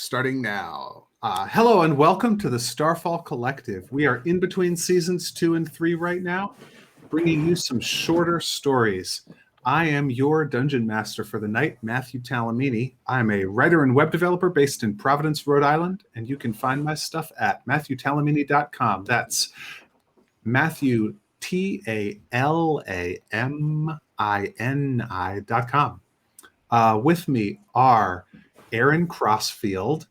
Starting now. Hello and welcome to the Starfall Collective. We are in between seasons 2 and 3 right now, bringing you some shorter stories. I am your dungeon master for the night, Matthew Talamini. I'm a writer and web developer based in Providence, Rhode Island, and you can find my stuff at MatthewTalamini.com. That's Matthew, TALAMINI.com. With me are Aaron Crossfield.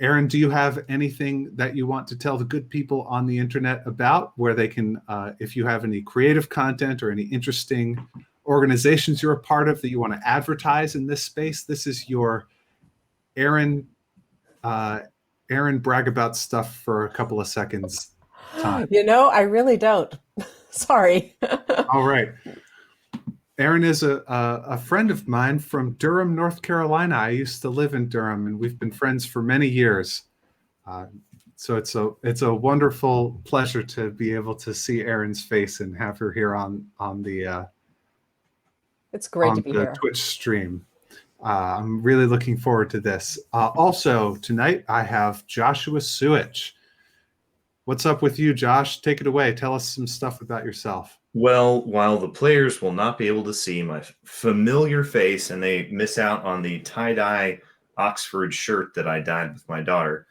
Aaron, do you have anything that you want to tell the good people on the internet about where they can, if you have any creative content or any interesting organizations you're a part of that you want to advertise in this space? This is your Aaron brag about stuff for a couple of seconds time. I really don't. Sorry. All right. Aaron is a friend of mine from Durham, North Carolina. I used to live in Durham, and we've been friends for many years. So it's a wonderful pleasure to be able to see Erin's face and have her here on the it's great to be here. Twitch stream. I'm really looking forward to this. Also tonight I have Joshua Suich. What's up with you, Josh? Take it away. Tell us some stuff about yourself. Well, while the players will not be able to see my familiar face and they miss out on the tie-dye Oxford shirt that I dyed with my daughter,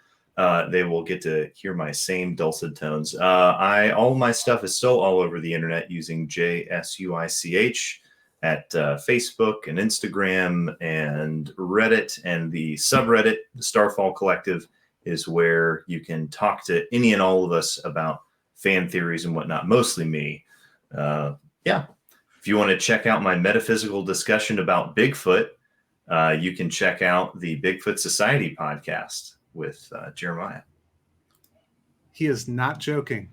they will get to hear my same dulcet tones. All my stuff is still all over the internet using JSUICH at Facebook and Instagram and Reddit, and the subreddit, the Starfall Collective, is where you can talk to any and all of us about fan theories and whatnot, mostly me. If you want to check out my metaphysical discussion about Bigfoot, you can check out the Bigfoot Society podcast with Jeremiah. He is not joking.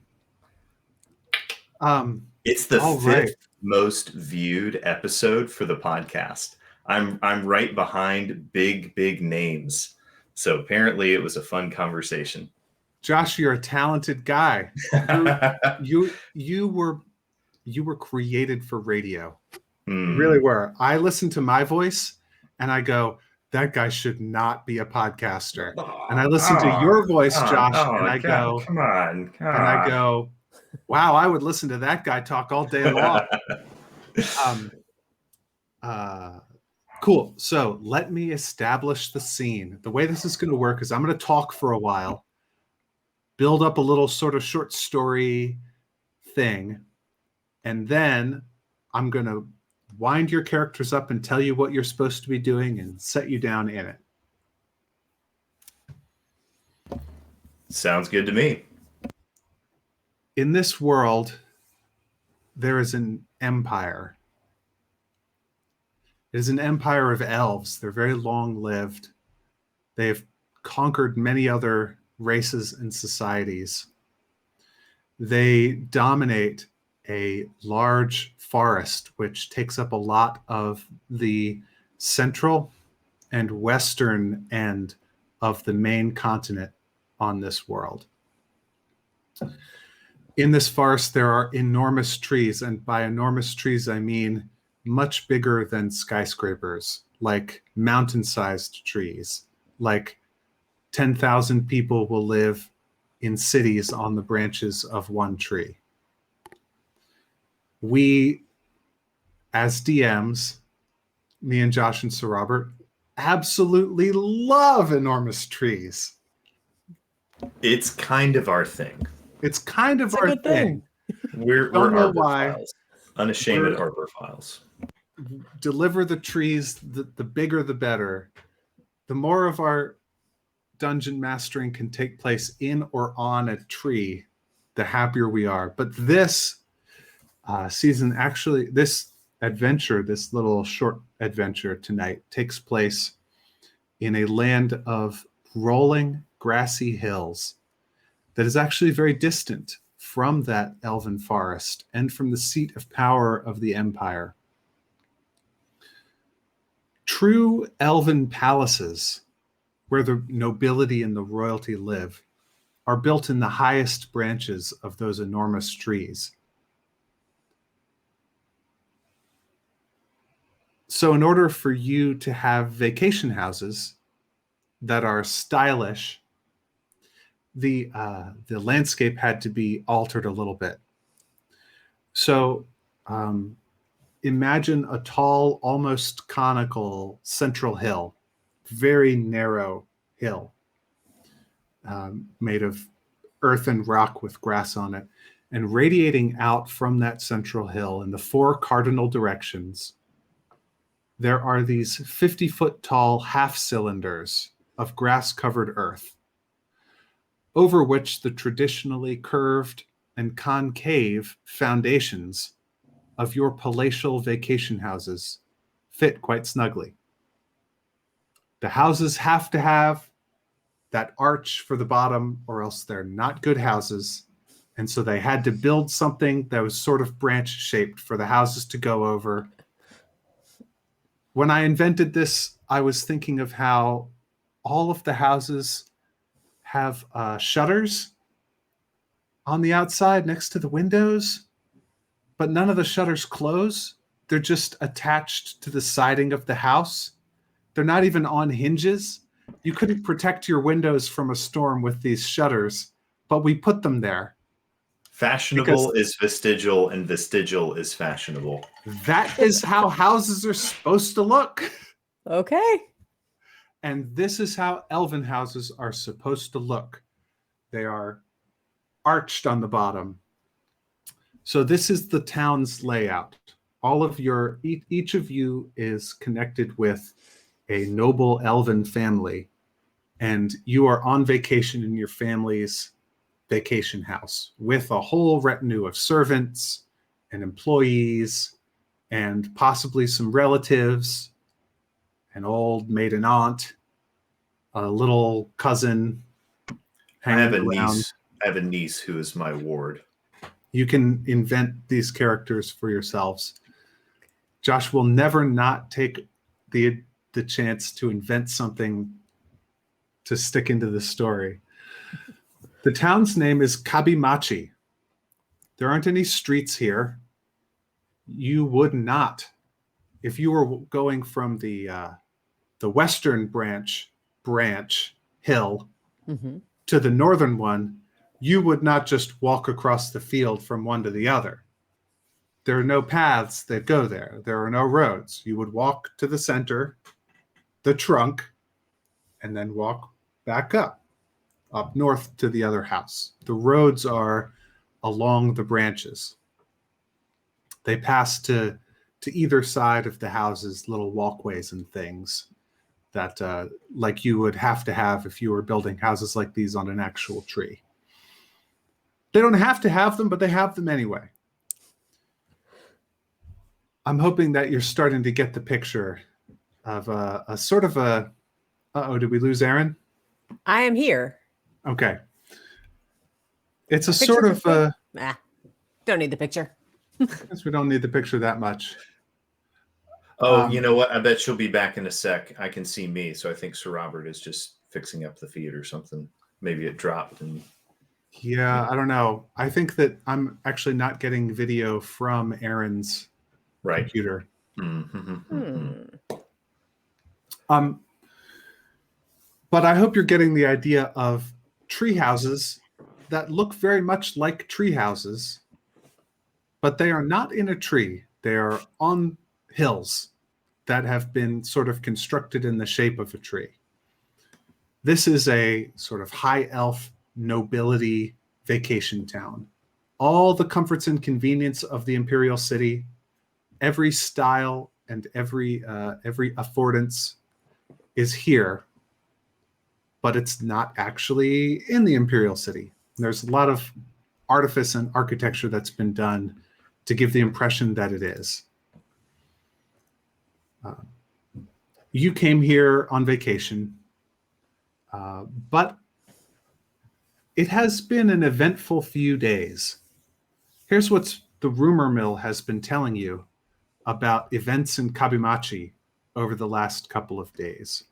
It's the fifth most viewed episode for the podcast. I'm right behind big names. So apparently it was a fun conversation. Josh, you're a talented guy. You were created for radio. You really were. I listen to my voice and I go, that guy should not be a podcaster. And I listen to your voice, Josh, and I go, come on. And I go, wow, I would listen to that guy talk all day long. Cool. So let me establish the scene. The way this is going to work is I'm going to talk for a while, build up a little sort of short story thing, and then I'm going to wind your characters up and tell you what you're supposed to be doing and set you down in it. Sounds good to me. In this world, there is an empire. It is an empire of elves. They're very long-lived. They have conquered many other races and societies. They dominate a large forest, which takes up a lot of the central and western end of the main continent on this world. In this forest, there are enormous trees, and by enormous trees, I mean much bigger than skyscrapers, like mountain-sized trees, like 10,000 people will live in cities on the branches of one tree. We, as DMs, me and Josh and Sir Robert, absolutely love enormous trees. It's kind of our thing. It's kind of our thing. We're Arbor-philes. Unashamed Arbor-philes. Deliver the trees, the bigger the better. The more of our dungeon mastering can take place in or on a tree, the happier we are. But this season, actually, this adventure, this little short adventure tonight, takes place in a land of rolling grassy hills that is actually very distant from that elven forest and from the seat of power of the empire. True elven palaces, where the nobility and the royalty live, are built in the highest branches of those enormous trees. So in order for you to have vacation houses, that are stylish, the landscape had to be altered a little bit. So imagine a tall, almost conical central hill, very narrow hill, made of earth and rock with grass on it. And radiating out from that central hill in the 4 cardinal directions, there are these 50-foot tall half cylinders of grass-covered earth, over which the traditionally curved and concave foundations of your palatial vacation houses fit quite snugly. The houses have to have that arch for the bottom, or else they're not good houses. And so they had to build something that was sort of branch-shaped for the houses to go over. When I invented this, I was thinking of how all of the houses have shutters on the outside next to the windows, but none of the shutters close. They're just attached to the siding of the house. They're not even on hinges. You couldn't protect your windows from a storm with these shutters, but we put them there. Fashionable is vestigial, and vestigial is fashionable. That is how houses are supposed to look. Okay. And this is how elven houses are supposed to look. They are arched on the bottom. So this is the town's layout. Each of you is connected with a noble elven family, and you are on vacation in your family's vacation house with a whole retinue of servants and employees and possibly some relatives, an old maiden aunt, a little cousin hanging around. I have a niece who is my ward. You can invent these characters for yourselves. Josh will never not take the chance to invent something to stick into the story. The town's name is Kabimachi. There aren't any streets here. You would not, if you were going from the western branch hill to the northern one, you would not just walk across the field from one to the other. There are no paths that go there. There are no roads. You would walk to the center, the trunk, and then walk back up north to the other house. The roads are along the branches. They pass to either side of the houses, little walkways and things that like you would have to have if you were building houses like these on an actual tree. They don't have to have them, but they have them anyway. I'm hoping that you're starting to get the picture of a sort of a... Uh-oh, did we lose Aaron? I am here. Okay. It's a sort of... don't need the picture. I guess we don't need the picture that much. Oh, you know what? I bet she'll be back in a sec. I can see me, so I think Sir Robert is just fixing up the feed or something. Maybe it dropped. Yeah, I don't know. I think that I'm actually not getting video from Aaron's computer. But I hope you're getting the idea of tree houses that look very much like tree houses, but they are not in a tree. They are on hills that have been sort of constructed in the shape of a tree. This is a sort of high elf nobility vacation town. All the comforts and convenience of the imperial city, every style and every affordance is here, but it's not actually in the imperial city. There's a lot of artifice and architecture that's been done to give the impression that it is. You came here on vacation, but it has been an eventful few days. Here's what the rumor mill has been telling you about events in Kabimachi over the last couple of days.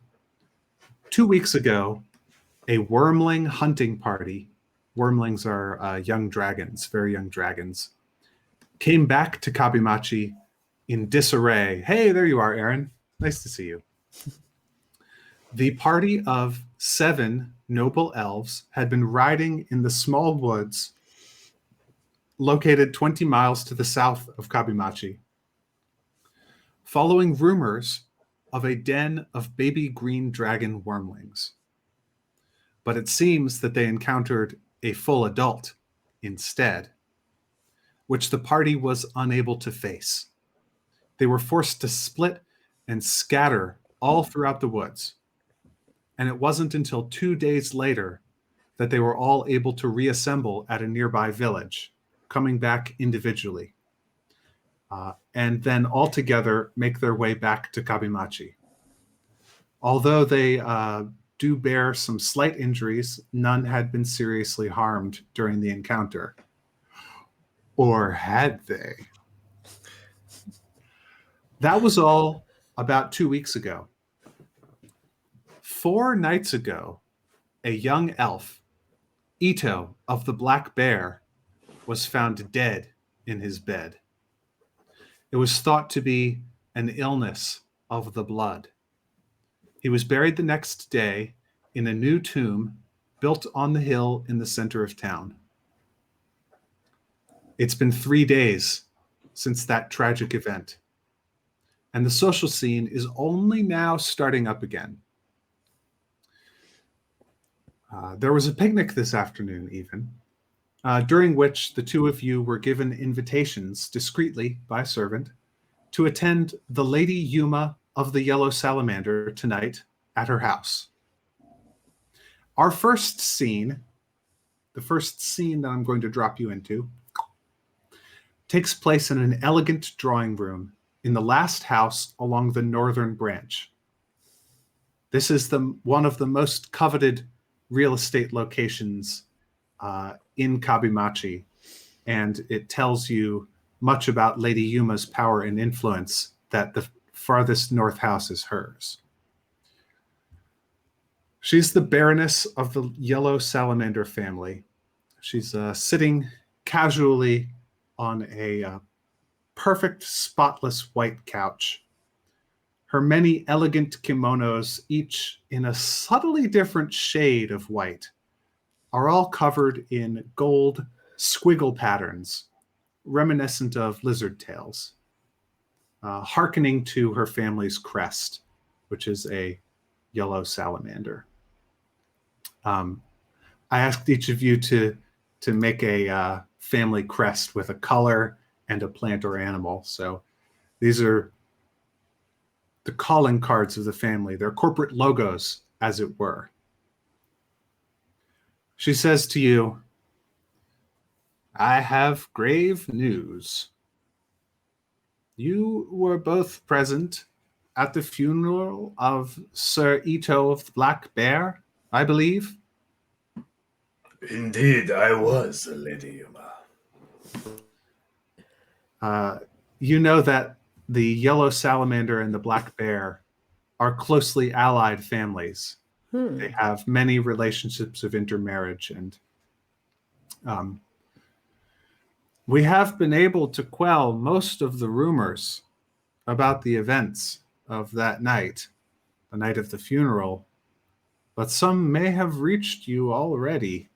2 weeks ago, a wormling hunting party, wormlings are young dragons, very young dragons, came back to Kabimachi in disarray. Hey, there you are, Aaron. Nice to see you. The party of 7 noble elves had been riding in the small woods located 20 miles to the south of Kabimachi, following rumors of a den of baby green dragon wormlings. But it seems that they encountered a full adult instead, which the party was unable to face. They were forced to split and scatter all throughout the woods. And it wasn't until 2 days later that they were all able to reassemble at a nearby village, coming back individually, and then all together make their way back to Kabimachi. Although they do bear some slight injuries, none had been seriously harmed during the encounter. Or had they? That was all about 2 weeks ago. 4 nights ago, a young elf, Ito of the Black Bear, was found dead in his bed. It was thought to be an illness of the blood. He was buried the next day in a new tomb built on the hill in the center of town. It's been 3 days since that tragic event, and the social scene is only now starting up again. There was a picnic this afternoon, even, during which the two of you were given invitations discreetly by a servant to attend the Lady Yuma of the Yellow Salamander tonight at her house. Our first scene, the first scene that I'm going to drop you into, takes place in an elegant drawing room in the last house along the northern branch. This is one of the most coveted real estate locations in Kabimachi, and it tells you much about Lady Yuma's power and influence, that the farthest north house is hers. She's the Baroness of the Yellow Salamander family. She's sitting casually on a perfect, spotless white couch. Her many elegant kimonos, each in a subtly different shade of white, are all covered in gold squiggle patterns, reminiscent of lizard tails, hearkening to her family's crest, which is a yellow salamander. I asked each of you to make a family crest with a color and a plant or animal. So these are the calling cards of the family, their corporate logos, as it were. She says to you, "I have grave news. You were both present at the funeral of Sir Ito of the Black Bear, I believe." Indeed, I was, Lady Yuma. You know that the yellow salamander and the black bear are closely allied families. They have many relationships of intermarriage, and we have been able to quell most of the rumors about the events of that night, the night of the funeral, but some may have reached you already.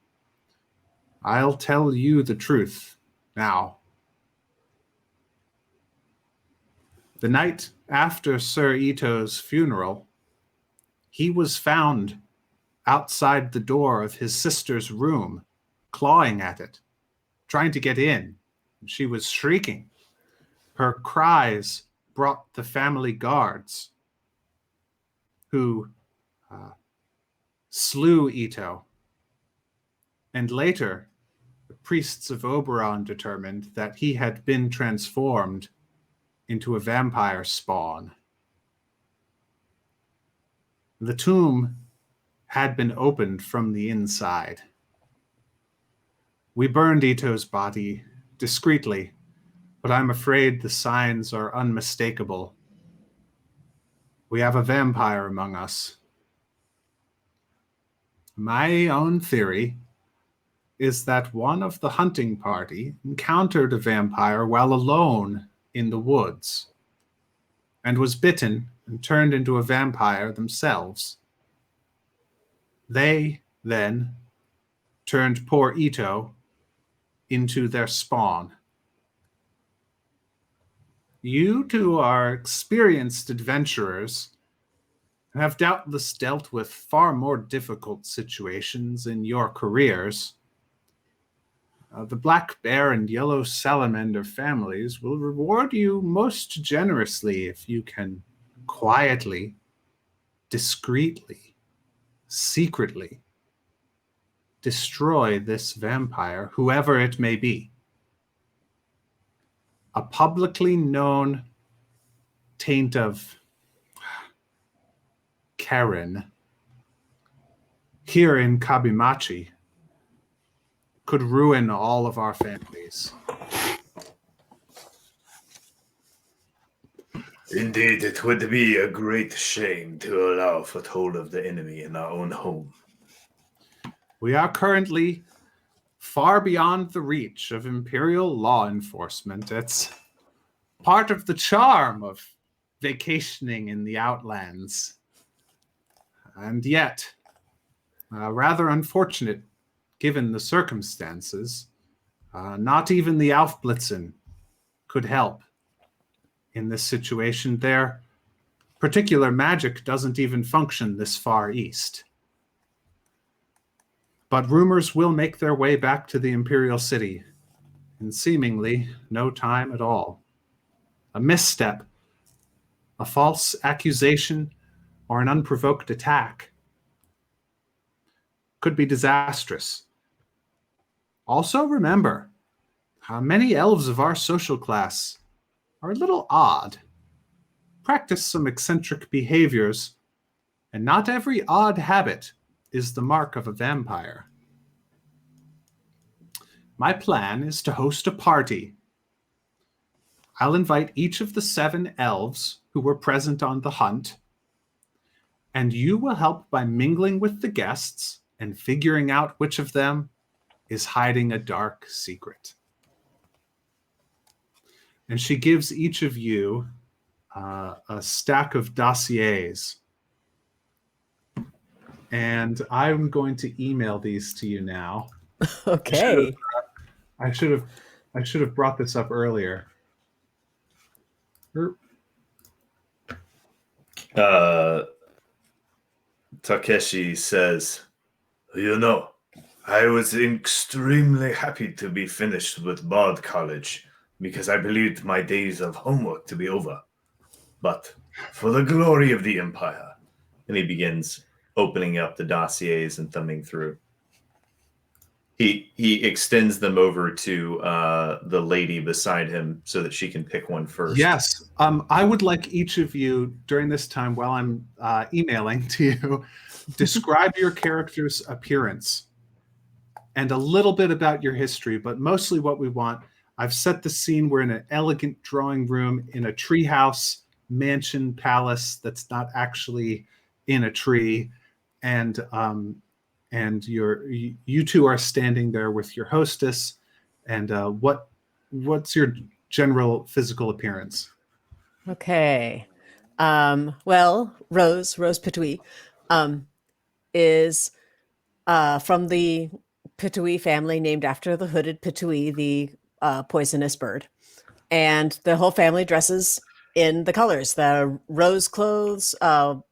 I'll tell you the truth now. The night after Sir Ito's funeral, he was found outside the door of his sister's room, clawing at it, trying to get in. She was shrieking. Her cries brought the family guards, who slew Ito. And later, the priests of Oberon determined that he had been transformed into a vampire spawn. The tomb had been opened from the inside. We burned Ito's body discreetly, but I'm afraid the signs are unmistakable. We have a vampire among us. My own theory is that one of the hunting party encountered a vampire while alone in the woods, and was bitten and turned into a vampire themselves. They then turned poor Ito into their spawn. You two are experienced adventurers and have doubtless dealt with far more difficult situations in your careers. The black bear and yellow salamander families will reward you most generously if you can quietly, discreetly, secretly destroy this vampire, whoever it may be. A publicly known taint of Karen here in Kabimachi could ruin all of our families. Indeed, it would be a great shame to allow foothold of the enemy in our own home. We are currently far beyond the reach of Imperial law enforcement. It's part of the charm of vacationing in the Outlands. And yet, rather unfortunate given the circumstances, not even the Aufblitzen could help in this situation. Their particular magic doesn't even function this far east. But rumors will make their way back to the Imperial City in seemingly no time at all. A misstep, a false accusation, or an unprovoked attack could be disastrous. Also remember, how many elves of our social class are a little odd, practice some eccentric behaviors, and not every odd habit is the mark of a vampire. My plan is to host a party. I'll invite each of the 7 elves who were present on the hunt, and you will help by mingling with the guests and figuring out which of them is hiding a dark secret. And she gives each of you a stack of dossiers. And I'm going to email these to you now. Okay. I should have brought this up earlier. Takeshi says, "You know, I was extremely happy to be finished with Bard College because I believed my days of homework to be over. But for the glory of the Empire," and he begins opening up the dossiers and thumbing through. He extends them over to the lady beside him so that she can pick one first. Yes. I would like each of you during this time while I'm emailing to you, describe your character's appearance and a little bit about your history, but mostly what we want. I've set the scene. We're in an elegant drawing room in a treehouse, mansion, palace that's not actually in a tree. And you two are standing there with your hostess. And what's your general physical appearance? Okay. Well, Rose Pitui, is from the Pitui family, named after the hooded Pitui, the poisonous bird. And the whole family dresses in the colors: the rose clothes,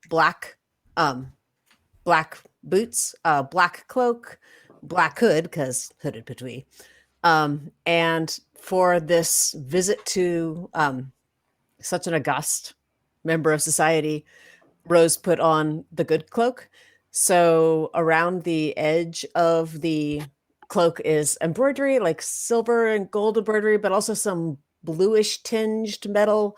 black boots, black cloak, black hood, because hooded Pitui. And for this visit to such an august member of society, Rose put on the good cloak. So around the edge of the cloak is embroidery, like silver and gold embroidery, but also some bluish tinged metal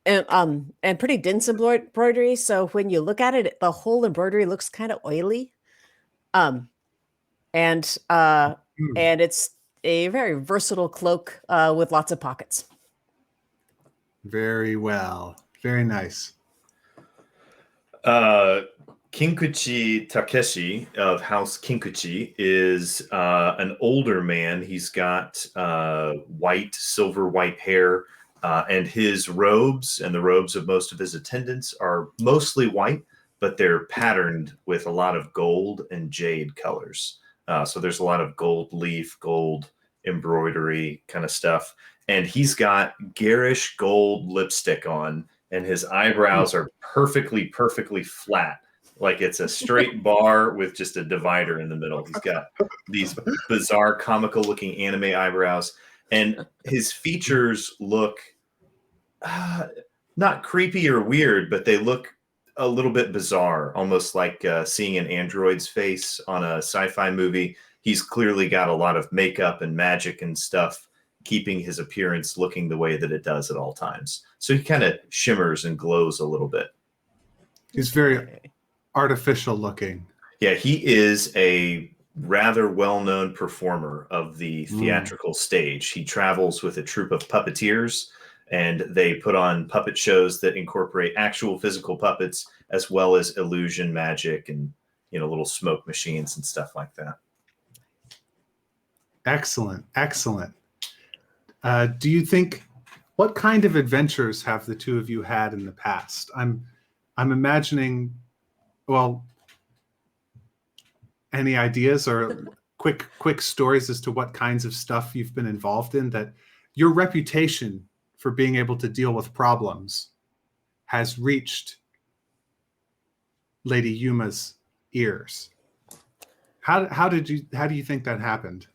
and pretty dense embroidery. So when you look at it, the whole embroidery looks kind of oily. And it's a very versatile cloak with lots of pockets. Very well. Very nice. Kinkuchi Takeshi of House Kinkuchi is an older man. He's got silver white hair, and his robes and the robes of most of his attendants are mostly white, but they're patterned with a lot of gold and jade colors. So there's a lot of gold leaf, gold embroidery kind of stuff. And he's got garish gold lipstick on, and his eyebrows are perfectly flat. Like it's a straight bar with just a divider in the middle. He's got these bizarre, comical looking anime eyebrows, and his features look not creepy or weird, but they look a little bit bizarre, almost like seeing an android's face on a sci-fi movie. He's clearly got a lot of makeup and magic and stuff, keeping his appearance looking the way that it does at all times. So he kind of shimmers and glows a little bit. He's very artificial looking. Yeah, he is a rather well-known performer of the theatrical stage. He travels with a troupe of puppeteers, and they put on puppet shows that incorporate actual physical puppets as well as illusion magic and, you know, little smoke machines and stuff like that. Excellent. Do you think, what kind of adventures have the two of you had in the past? I'm imagining, well, any ideas or quick stories as to what kinds of stuff you've been involved in? That your reputation for being able to deal with problems has reached Lady Yuma's ears. How do you think that happened?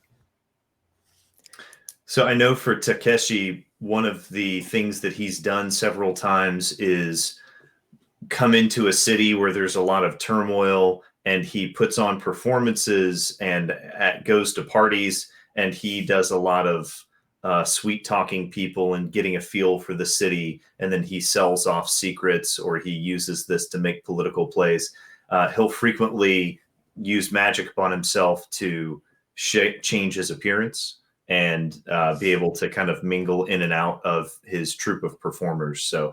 So I know for Takeshi, one of the things that he's done several times is come into a city where there's a lot of turmoil, and he puts on performances and goes to parties, and he does a lot of sweet talking people and getting a feel for the city, and then he sells off secrets, or he uses this to make political plays. He'll frequently use magic upon himself to change his appearance and be able to kind of mingle in and out of his troupe of performers. So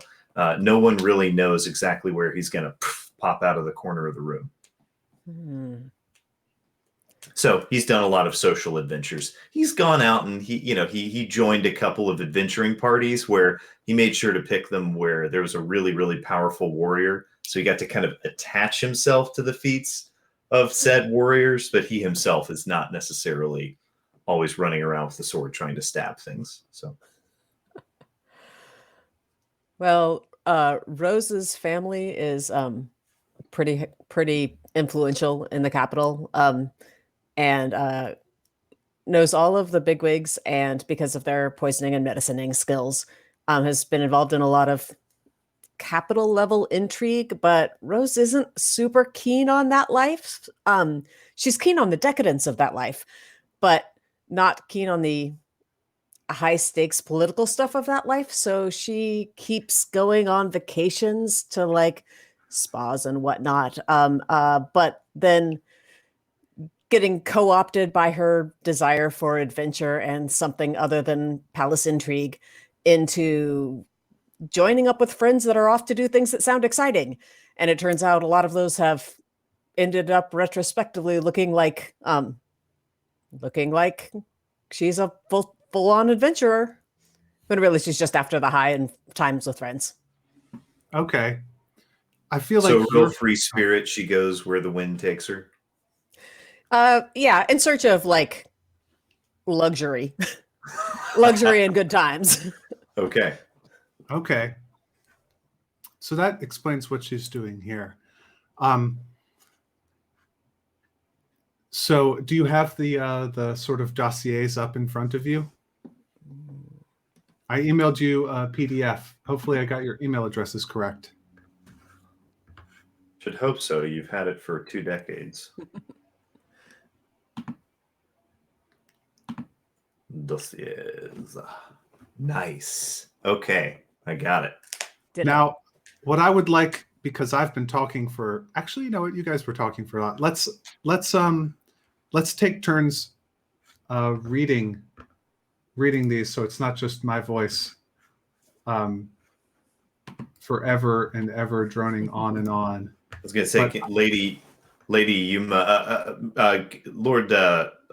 no one really knows exactly where he's going to pop out of the corner of the room. So he's done a lot of social adventures. He's gone out and he joined a couple of adventuring parties where he made sure to pick them where there was a really, really powerful warrior. So he got to kind of attach himself to the feats of said warriors, but he himself is not necessarily always running around with the sword trying to stab things. So, well, Rose's family is pretty influential in the capital, and knows all of the bigwigs, and because of their poisoning and medicining skills, has been involved in a lot of capital level intrigue. But Rose isn't super keen on that life. She's keen on the decadence of that life, but not keen on the high stakes political stuff of that life. So she keeps going on vacations to like spas and whatnot. But then getting co-opted by her desire for adventure and something other than palace intrigue into joining up with friends that are off to do things that sound exciting. And it turns out a lot of those have ended up retrospectively looking like she's a full-on adventurer, when really she's just after the high and times with friends. Okay. I feel so like real free spirit, she goes where the wind takes her. Yeah, in search of like luxury and good times. Okay. So that explains what she's doing here. So do you have the sort of dossiers up in front of you? I emailed you a PDF. Hopefully I got your email addresses correct. Should hope so. You've had it for 2 decades. Dossiers. Nice. Okay, I got it. Now, what I would like, because I've been talking for, actually, you know what, you guys were talking for a lot. Let's take turns reading these, so it's not just my voice forever and ever droning on and on. I was going to say, but, Lady Yuma, Lord,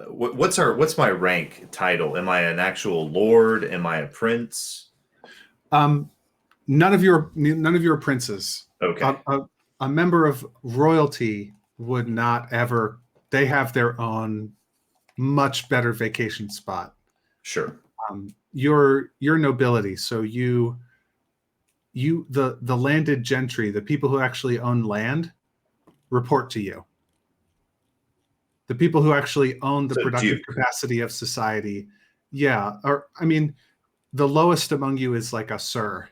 what's my rank title? Am I an actual lord? Am I a prince? None of your princes. Okay. a member of royalty would not ever. They have their own much better vacation spot. Sure. Your nobility, so the landed gentry, the people who actually own land, report to you. The people who actually own the So productive Duke. capacity of society, yeah. Or I mean, the lowest among you is like a sir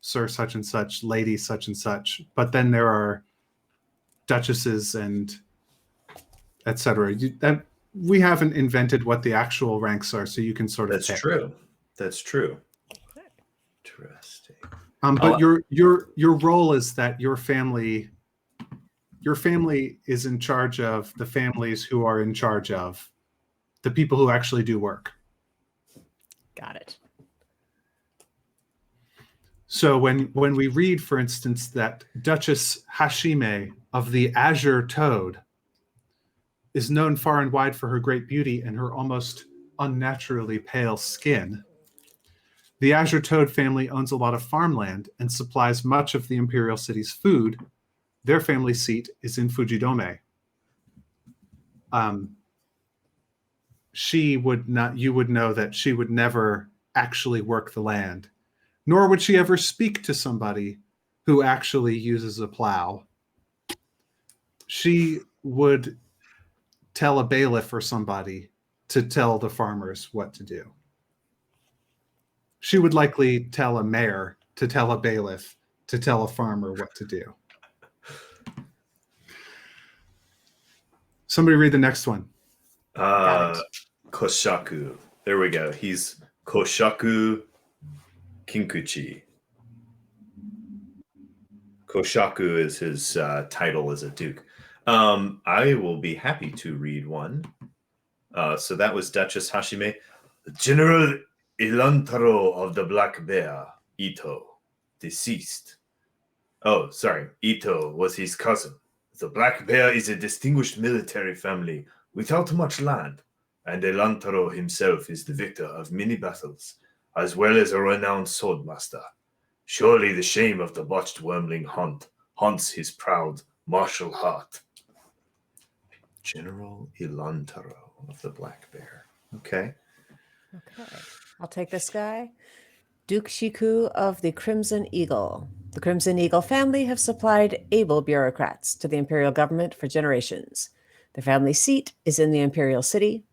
such and such, lady such and such. But then there are duchesses and etc. We haven't invented what the actual ranks are, so you can sort of That's pick. true. That's true. Interesting. But your role is that your family is in charge of the families who are in charge of the people who actually do work. Got it. So when we read, for instance, that Duchess Hashime of the Azure Toad is known far and wide for her great beauty and her almost unnaturally pale skin, the Azure Toad family owns a lot of farmland and supplies much of the imperial city's food. Their family seat is in Fujidome. You would know that she would never actually work the land, nor would she ever speak to somebody who actually uses a plow. She would tell a bailiff or somebody to tell the farmers what to do. She would likely tell a mayor to tell a bailiff to tell a farmer what to do. Somebody read the next one. Koshaku. There we go. He's Koshaku Kinkuchi. Koshaku is his title as a duke. I will be happy to read one. So that was Duchess Hashime. General Ilantaro of the Black Bear, Ito, deceased. Oh, sorry. Ito was his cousin. The Black Bear is a distinguished military family without much land, and Ilantaro himself is the victor of many battles, as well as a renowned swordmaster. Surely the shame of the botched wormling hunt haunts his proud martial heart. General Ilantaro of the Black Bear. Okay. Okay. I'll take this guy. Duke Shiku of the Crimson Eagle. The Crimson Eagle family have supplied able bureaucrats to the imperial government for generations. The family seat is in the imperial city.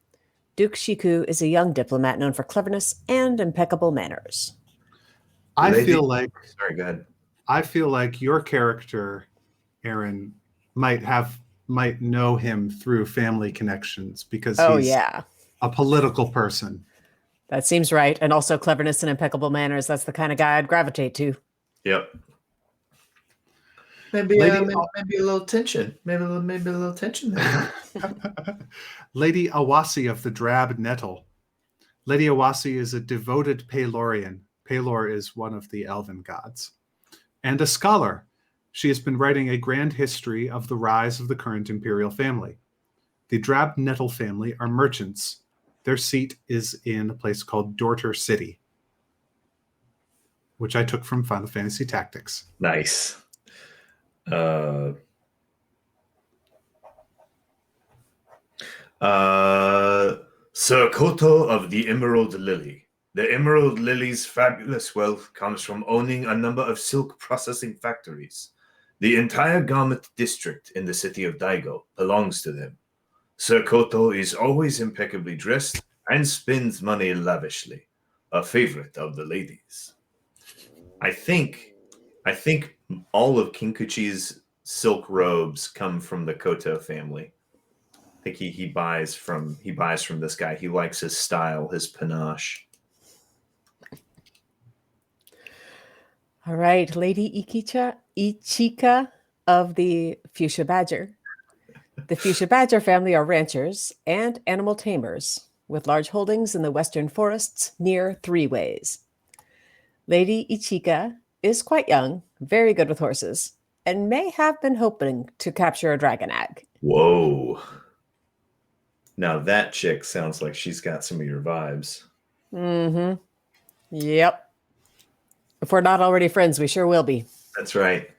Duke Shiku is a young diplomat known for cleverness and impeccable manners. I feel like Sorry, go ahead. I feel like your character, Aaron, might know him through family connections because he's a political person. That seems right. And also cleverness and impeccable manners. That's the kind of guy I'd gravitate to. Yep. Maybe a little tension. Maybe a little tension there. Lady Awasi of the Drab Nettle. Lady Awasi is a devoted Pelorian. Pelor is one of the elven gods. And a scholar. She has been writing a grand history of the rise of the current imperial family. The Drab Nettle family are merchants. Their seat is in a place called Dorter City, which I took from Final Fantasy Tactics. Nice. Sir Koto of the Emerald Lily. The Emerald Lily's fabulous wealth comes from owning a number of silk processing factories. The entire garment district in the city of Daigo belongs to them. Sir Koto is always impeccably dressed and spends money lavishly, a favorite of the ladies. I think all of Kinkuchi's silk robes come from the Koto family. I think he buys from this guy. He likes his style, his panache. All right, Lady Ichika of the Fuchsia Badger. The Fuchsia Badger family are ranchers and animal tamers with large holdings in the western forests near Three Ways. Lady Ichika is quite young, very good with horses, and may have been hoping to capture a dragon egg. Whoa. Now that chick sounds like she's got some of your vibes. Mm-hmm. Yep. If we're not already friends, we sure will be. That's right.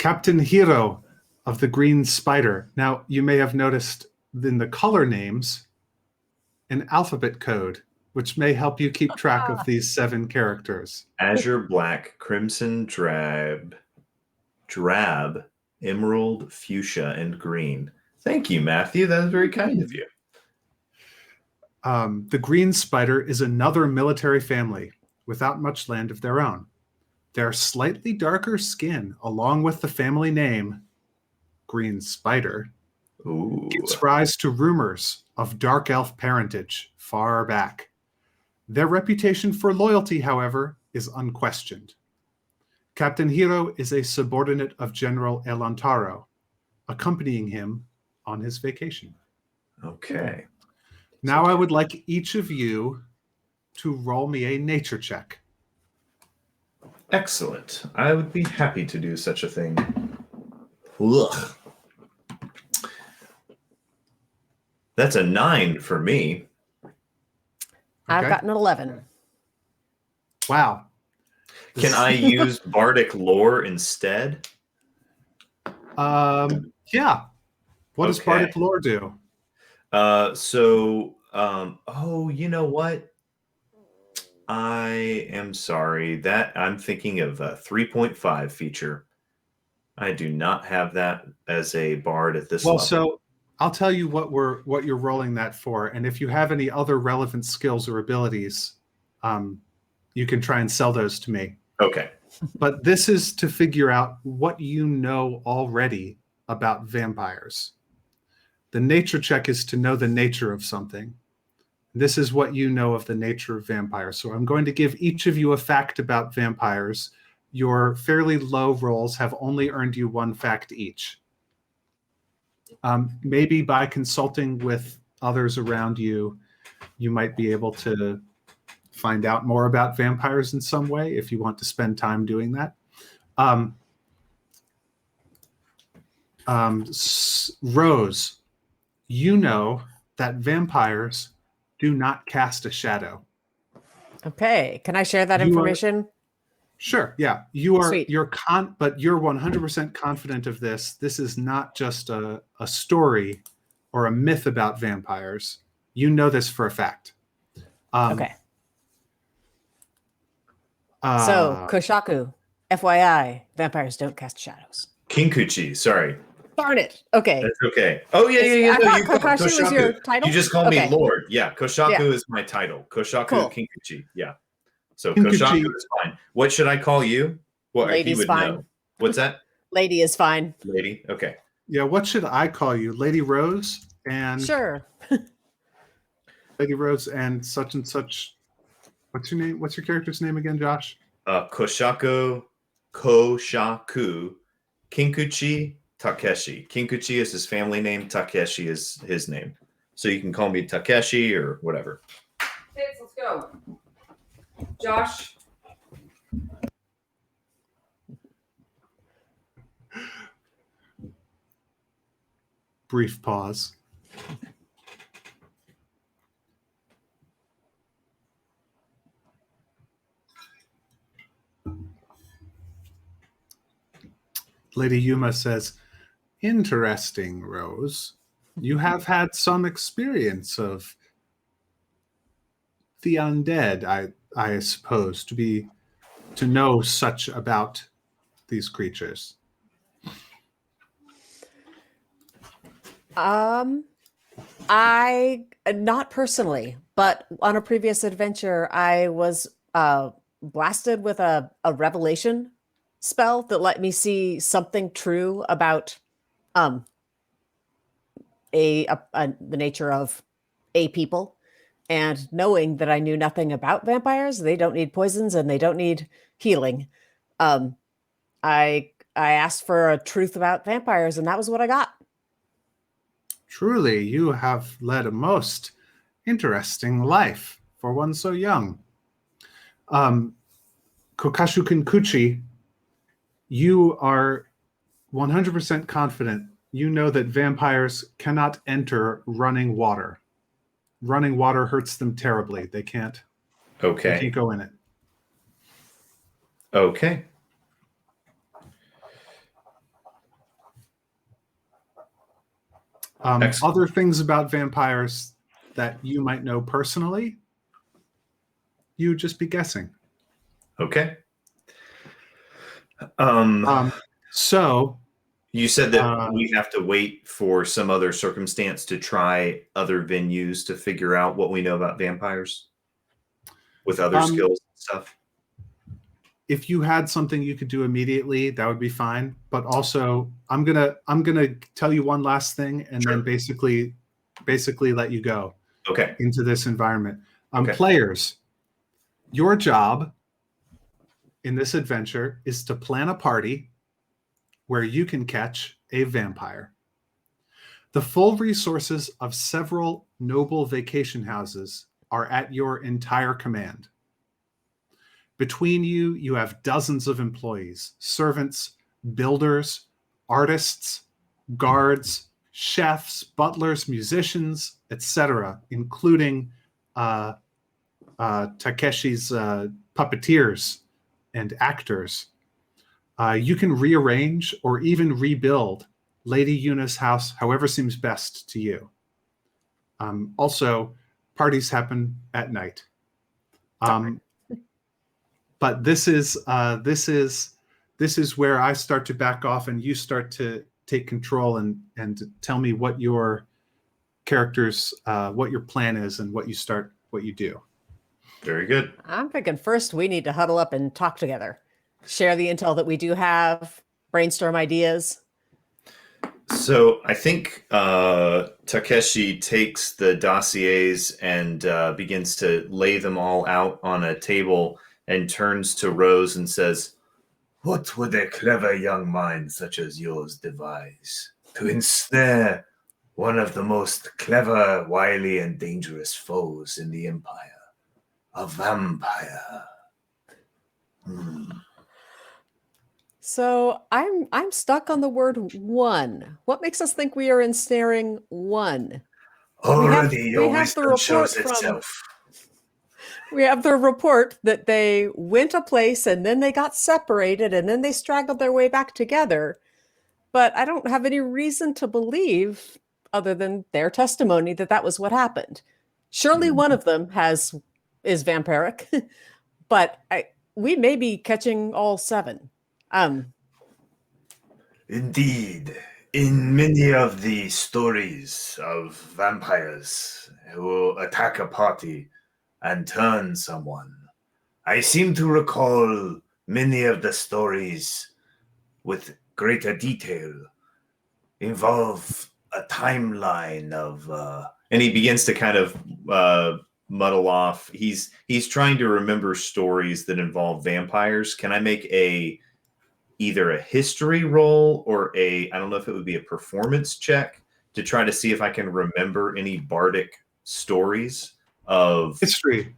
Captain Hiro of the Green Spider. Now, you may have noticed in the color names an alphabet code, which may help you keep track of these 7 characters. Azure black, crimson drab, emerald, fuchsia, and green. Thank you, Matthew. That is very kind of you. The Green Spider is another military family without much land of their own. Their slightly darker skin, along with the family name, Green Spider, Ooh. gives rise to rumors of dark elf parentage far back. Their reputation for loyalty, however, is unquestioned. Captain Hiro is a subordinate of General Elantaro, accompanying him on his vacation. Okay. Now I would like each of you to roll me a nature check. Excellent. I would be happy to do such a thing. Ugh. That's a 9 for me. I've Okay. gotten an 11. Wow. Can I use Bardic lore instead? Yeah. What does Okay. Bardic lore do? Oh, you know what? I am sorry that I'm thinking of a 3.5 feature. I do not have that as a bard at this Well, level. so I'll tell you what you're rolling that for, and if you have any other relevant skills or abilities, you can try and sell those to me. Okay. But this is to figure out what you know already about vampires. The nature check is to know the nature of something. This is what you know of the nature of vampires. So I'm going to give each of you a fact about vampires. Your fairly low rolls have only earned you 1 fact each. Maybe by consulting with others around you, you might be able to find out more about vampires in some way if you want to spend time doing that. Rose, you know that vampires do not cast a shadow. Okay. Can I share that You are- information? Sure, yeah. But you're 100% confident of this. This is not just a story or a myth about vampires. You know this for a fact. Okay. So, Koshaku, FYI, vampires don't cast shadows. Kinkuchi, sorry. Darn it. Okay. That's okay. Oh, yeah. I No, thought you call Kakashi was your title. You just call me Okay. Lord. Yeah, Koshaku Yeah. is my title. Koshaku Cool. Kinkuchi. Yeah. So Kinkuchi. Koshaku is fine. What should I call you? Well, he Lady's would fine. know. What's that? Lady is fine. Lady? Okay. Yeah, what should I call you? Lady Rose and Sure. Lady Rose and such. What's your name? What's your character's name again, Josh? Koshaku, Kinkuchi, Takeshi. Kinkuchi is his family name. Takeshi is his name. So you can call me Takeshi or whatever. Kids, let's go. Josh. Brief pause. Lady Yuma says, "Interesting, Rose. You have had some experience of the undead, I suppose, to know such about these creatures." I not personally, but on a previous adventure, I was blasted with a revelation spell that let me see something true about the nature of a people. And knowing that I knew nothing about vampires, they don't need poisons and they don't need healing. I asked for a truth about vampires, and that was what I got. Truly, you have led a most interesting life for one so young. Kokashu Kinkuchi, you are 100% confident. You know that vampires cannot enter running water. Running water hurts them terribly. They can't go in it. Okay. Excellent. Other things about vampires that you might know personally, you would just be guessing. Okay. So You said that we have to wait for some other circumstance to try other venues to figure out what we know about vampires with other skills and stuff. if you had something you could do immediately, that would be fine. But also, I'm gonna tell you one last thing, and then basically let you go Okay. into this environment. Okay. Players, your job in this adventure is to plan a party where you can catch a vampire. The full resources of several noble vacation houses are at your entire command. Between you, you have dozens of employees, servants, builders, artists, guards, chefs, butlers, musicians, etc., including Takeshi's puppeteers and actors. You can rearrange or even rebuild Lady Yuna's house however seems best to you. Also, parties happen at night. But this is where I start to back off and you start to take control and tell me what your characters, what your plan is, and what you do. Very good. I'm thinking first we need to huddle up and talk together, share the intel that we do have, brainstorm ideas. So I think Takeshi takes the dossiers and begins to lay them all out on a table and turns to Rose and says, "What would a clever young mind such as yours devise to ensnare one of the most clever, wily, and dangerous foes in the Empire? A vampire." So I'm stuck on the word one. What makes us think we are ensnaring one? Already we have the report We have the report that they went a place and then they got separated and then they straggled their way back together. But I don't have any reason to believe, other than their testimony, that that was what happened. Surely one of them is vampiric, but we may be catching all seven. Indeed. In many of the stories of vampires who attack a party and turn someone, I seem to recall many of the stories with greater detail involve a timeline of and he begins to kind of muddle off. He's trying to remember stories that involve vampires. Can I make either a history roll or I don't know if it would be a performance check to try to see if I can remember any bardic stories of History.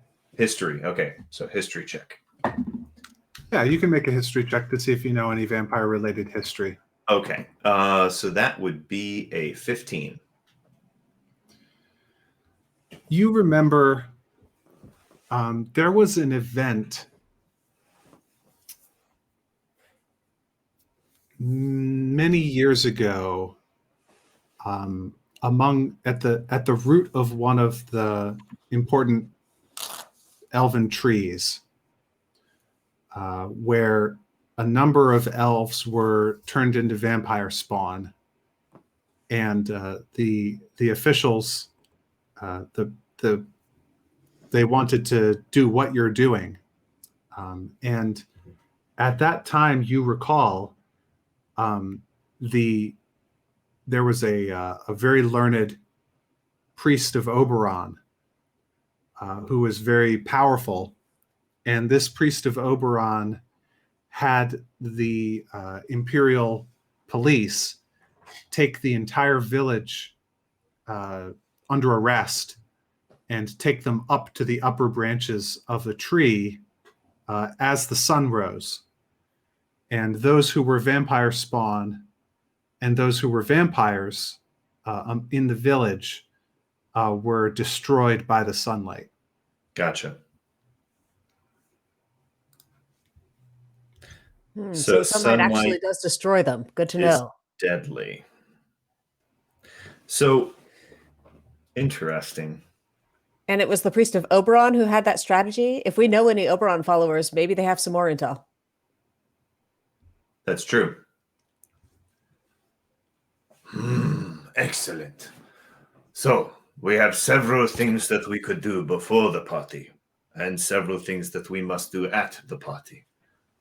Okay, so history check. Yeah, you can make a history check to see if you know any vampire-related history. Okay, so that would be a 15. You remember there was an event many years ago at the root of one of the important elven trees where a number of elves were turned into vampire spawn, and the officials they wanted to do what you're doing, and at that time you recall there was a very learned priest of Oberon who was very powerful, and this priest of Oberon had the Imperial police take the entire village under arrest and take them up to the upper branches of the tree as the sun rose. And those who were vampire spawn and those who were vampires in the village were destroyed by the sunlight. Gotcha. So sunlight actually does destroy them. Good to know. Deadly. So interesting. And it was the priest of Oberon who had that strategy. If we know any Oberon followers, maybe they have some more intel. That's true. Excellent. So, we have several things that we could do before the party, and several things that we must do at the party.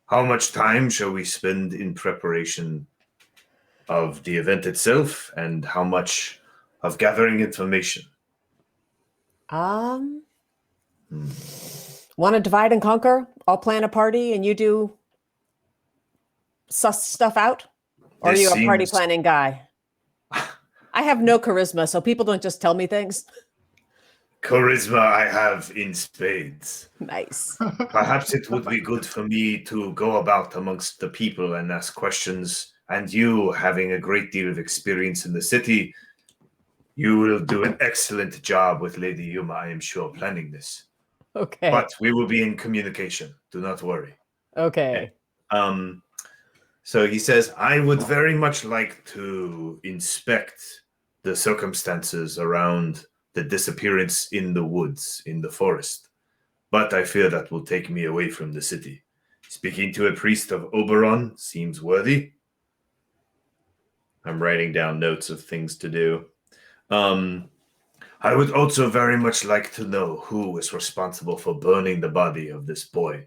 How much time shall we spend in preparation of the event itself, and how much of gathering information? Want to divide and conquer? I'll plan a party and you do suss stuff out? Or are This you a party seems- planning guy? I have no charisma, so people don't just tell me things. Charisma I have in spades. Nice. Perhaps it would be good for me to go about amongst the people and ask questions, and you, having a great deal of experience in the city, you will do an excellent job with Lady Yuma, I am sure, planning this. Okay. But we will be in communication. Do not worry. Okay. So he says, I would very much like to inspect the circumstances around the disappearance in the woods, in the forest. But I fear that will take me away from the city. Speaking to a priest of Oberon seems worthy. I'm writing down notes of things to do. I would also very much like to know who is responsible for burning the body of this boy.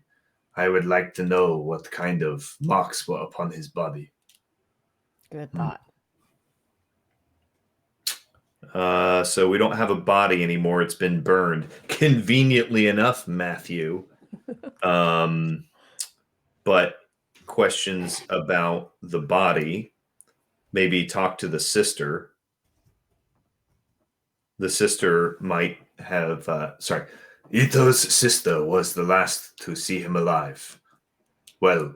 I would like to know what kind of marks were upon his body. Good thought. So we don't have a body anymore. It's been burned. Conveniently enough, Matthew. But questions about the body. Maybe talk to the sister. The sister might have, Ito's sister was the last to see him alive. Well,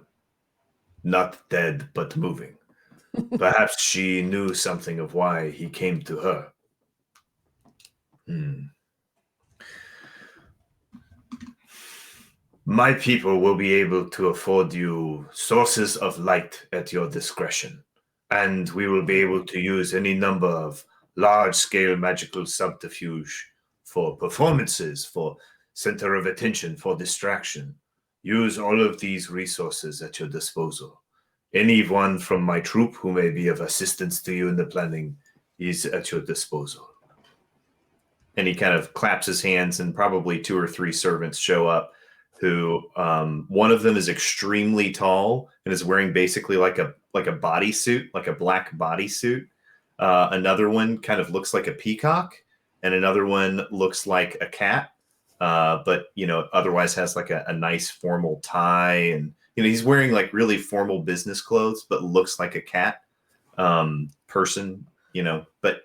not dead, but moving. Perhaps she knew something of why he came to her. My people will be able to afford you sources of light at your discretion, and we will be able to use any number of large-scale magical subterfuge for performances, for center of attention, for distraction. Use all of these resources at your disposal. Anyone from my troop who may be of assistance to you in the planning is at your disposal. and he kind of claps his hands, and probably 2 or 3 servants show up. Who one of them is extremely tall and is wearing basically like a bodysuit, like a black bodysuit. Another one kind of looks like a peacock, and another one looks like a cat, but otherwise has like a nice formal tie, and he's wearing like really formal business clothes, but looks like a cat person. But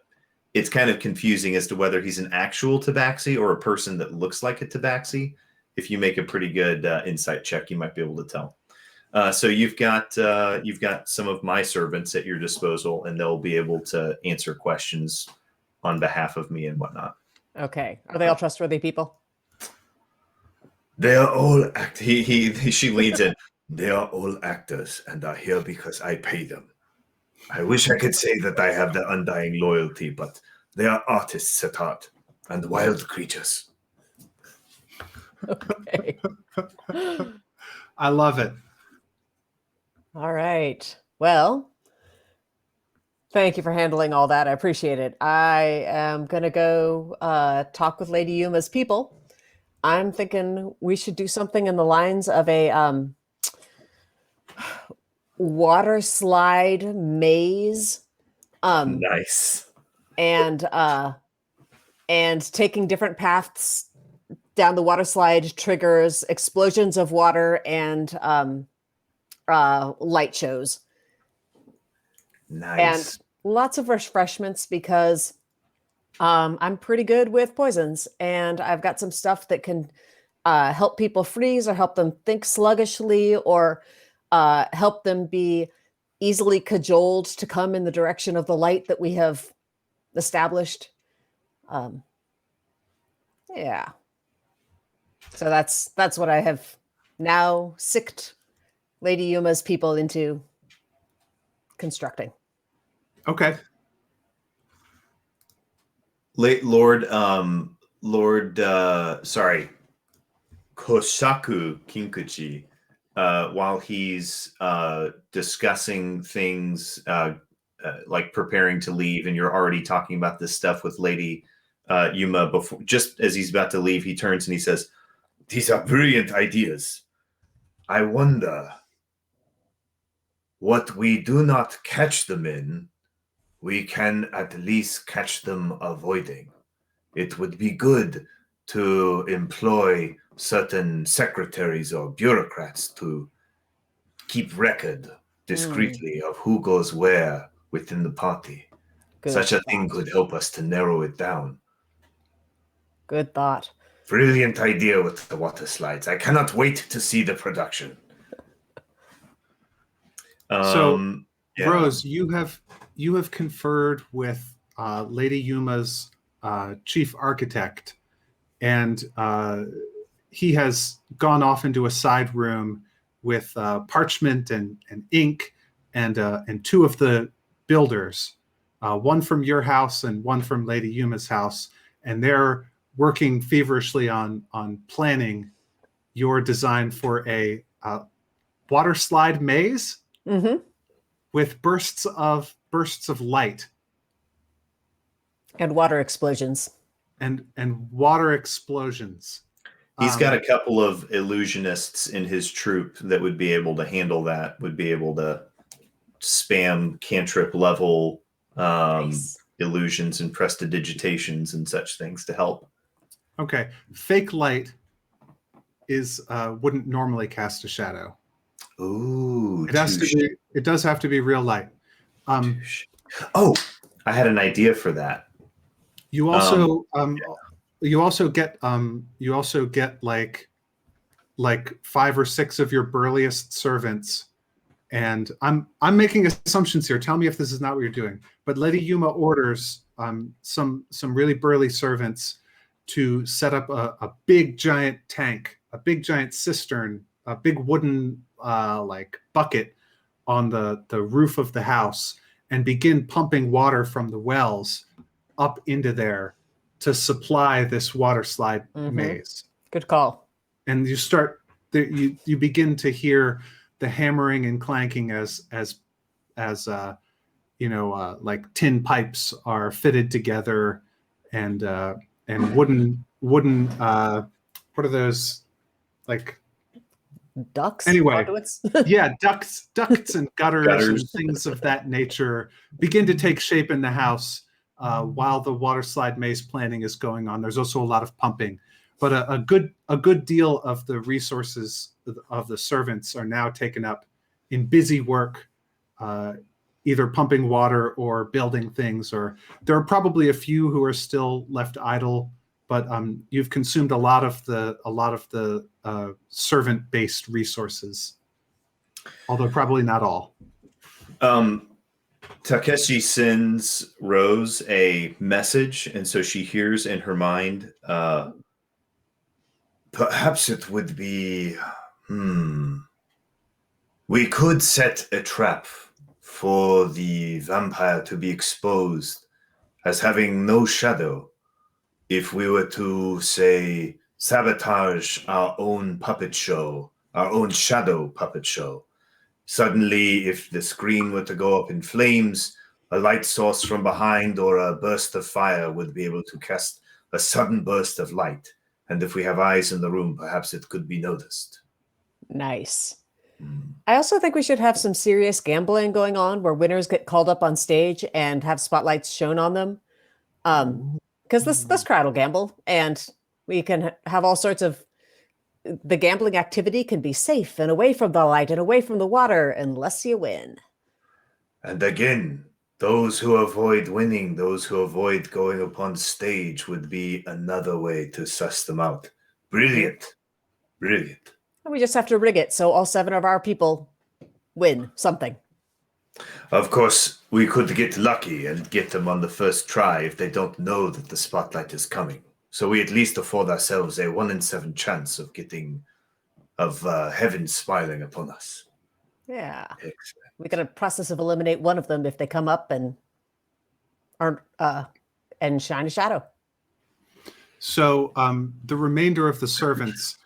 it's kind of confusing as to whether he's an actual tabaxi or a person that looks like a tabaxi. If you make a pretty good insight check, you might be able to tell. So you've got some of my servants at your disposal, and they'll be able to answer questions on behalf of me and whatnot. Okay. Are they all trustworthy people? They are all she leans in. They are all actors and are here because I pay them. I wish I could say that I have their undying loyalty, but they are artists at heart and wild creatures. Okay. I love it. All right. Well, thank you for handling all that. I appreciate it. I am going to go talk with Lady Yuma's people. I'm thinking we should do something in the lines of a water slide maze. Nice. And taking different paths down the water slide triggers explosions of water and light shows. Nice. And lots of refreshments because I'm pretty good with poisons, and I've got some stuff that can help people freeze or help them think sluggishly or help them be easily cajoled to come in the direction of the light that we have established. Yeah. So that's what I have now sicked Lady Yuma's people into constructing. Okay. Late sorry, Kosaku Kinkuchi, while he's discussing things like preparing to leave, and you're already talking about this stuff with Lady Yuma before, just as he's about to leave, he turns and he says, "These are brilliant ideas. I wonder what we do not catch them in, we can at least catch them avoiding. It would be good to employ certain secretaries or bureaucrats to keep record discreetly of who goes where within the party. Good Such a thing thought. could help us to narrow it down. Good thought. Brilliant idea with the water slides. I cannot wait to see the production." So, yeah. Rose, you have conferred with Lady Yuma's chief architect, and he has gone off into a side room with parchment and ink and two of the builders, one from your house and one from Lady Yuma's house, and they're working feverishly on planning your design for a water slide maze Mm-hmm. with bursts of light And water explosions. and water explosions. He's got a couple of illusionists in his troupe that would be able to handle that, would be able to spam cantrip level Nice. illusions and prestidigitations and such things to help. Okay, fake light is wouldn't normally cast a shadow. Ooh, It has to be. It does have to be real light. Oh, I had an idea for that. You also you also get like 5 or 6 of your burliest servants, and I'm making assumptions here. Tell me if this is not what you're doing. But Lady Yuma orders some really burly servants to set up a big giant tank, a big giant cistern, a big wooden like bucket on the roof of the house, and begin pumping water from the wells up into there to supply this water slide maze. Good call. And you begin to hear the hammering and clanking as like tin pipes are fitted together, and wooden what are those, like, Ducks? anyway, Conduits? yeah, ducts and gutters and things of that nature begin to take shape in the house while the water slide maze planning is going on. There's also a lot of pumping, but a good deal of the resources of the servants are now taken up in busy work, either pumping water or building things. Or there are probably a few who are still left idle, but you've consumed a lot of the servant-based resources, although probably not all. Takeshi sends Rose a message, and so she hears in her mind, perhaps it would be, we could set a trap for the vampire to be exposed as having no shadow if we were to, say, sabotage our own puppet show, our own shadow puppet show. Suddenly, if the screen were to go up in flames, a light source from behind or a burst of fire would be able to cast a sudden burst of light. And if we have eyes in the room, perhaps it could be noticed. Nice. I also think we should have some serious gambling going on where winners get called up on stage and have spotlights shown on them. Because this crowd will gamble, and we can have all sorts of, the gambling activity can be safe and away from the light and away from the water unless you win. And again, those who avoid winning, those who avoid going upon stage would be another way to suss them out. Brilliant. Brilliant. And we just have to rig it so all 7 of our people win something. Of course, we could get lucky and get them on the first try if they don't know that the spotlight is coming. So we at least afford ourselves a 1 in 7 chance of heaven smiling upon us. Yeah. Excellent. We got a process of eliminate one of them if they come up and aren't and shine a shadow. So the remainder of the servants,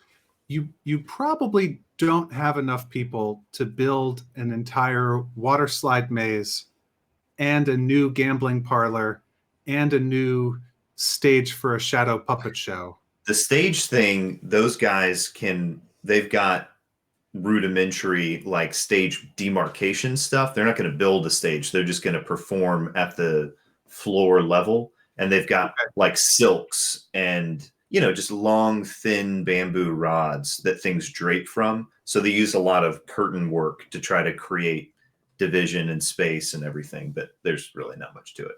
you probably don't have enough people to build an entire water slide maze and a new gambling parlor and a new stage for a shadow puppet show. The stage thing, those guys they've got rudimentary like stage demarcation stuff. They're not going to build a stage. They're just going to perform at the floor level. And they've got like silks and, just long, thin bamboo rods that things drape from. So they use a lot of curtain work to try to create division and space and everything. But there's really not much to it.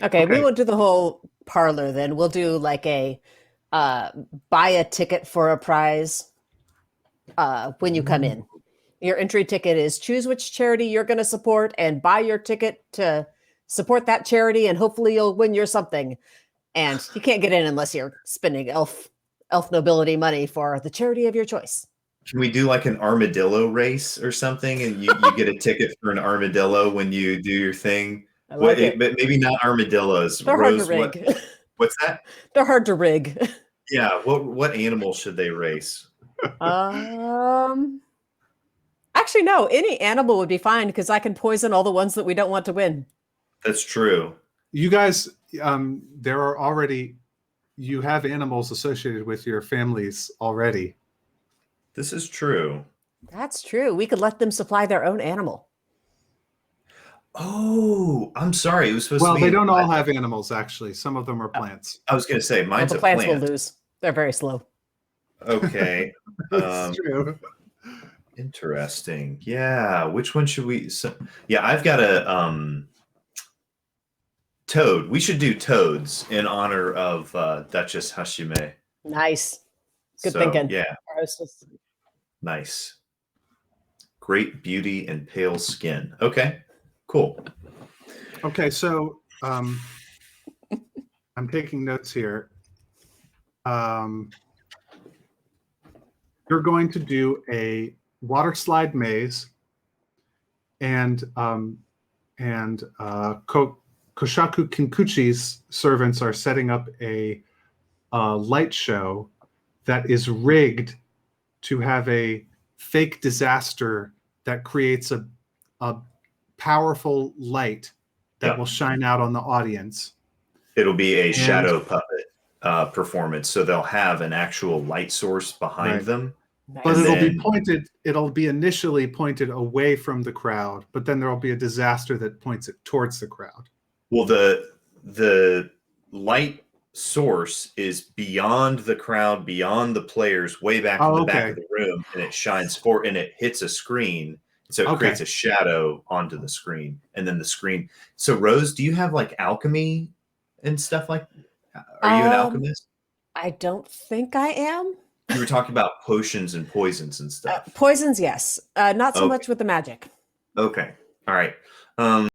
Okay, we Okay. won't do the whole parlor then. We'll do like a buy a ticket for a prize when you come in. Your entry ticket is choose which charity you're going to support and buy your ticket to support that charity, and hopefully you'll win your something. And you can't get in unless you're spending elf nobility money for the charity of your choice. Can we do like an armadillo race or something? And you get a ticket for an armadillo when you do your thing? I like it. But maybe not armadillos. They're Rose, hard to rig. what's that? They're hard to rig. Yeah. What animal should they race? Actually, no. Any animal would be fine because I can poison all the ones that we don't want to win. That's true. You guys, there are already, you have animals associated with your families already. This is true. That's true. We could let them supply their own animal. Oh, I'm sorry. It was supposed to Well, be. they don't all have animals, actually. Some of them are plants. I was going to say Well, mine's the a plants plant. will lose. They're very slow. Okay. That's true. Interesting. Yeah. Which one should we? Yeah, I've got a toad. We should do toads in honor of Duchess Hashime. Nice. Good So, thinking. Yeah. Our hostess. Nice. Great beauty and pale skin. Okay. Cool. Okay, so I'm taking notes here. You're going to do a water slide maze, and Koshaku Kinkuchi's servants are setting up a light show that is rigged to have a fake disaster that creates a powerful light that will shine out on the audience. It'll be a shadow puppet performance, so they'll have an actual light source behind them. Nice. But And it'll be initially pointed away from the crowd, but then there'll be a disaster that points it towards the crowd. Well, the light source is beyond the crowd, beyond the players, way back in the back of the room, and it shines and it hits a screen. So it creates a shadow onto the screen, and then the screen. So Rose, do you have like alchemy and stuff like? Are you an alchemist? I don't think I am. You were talking about potions and poisons and stuff. Poisons, yes. Not so much with the magic. Okay. All right.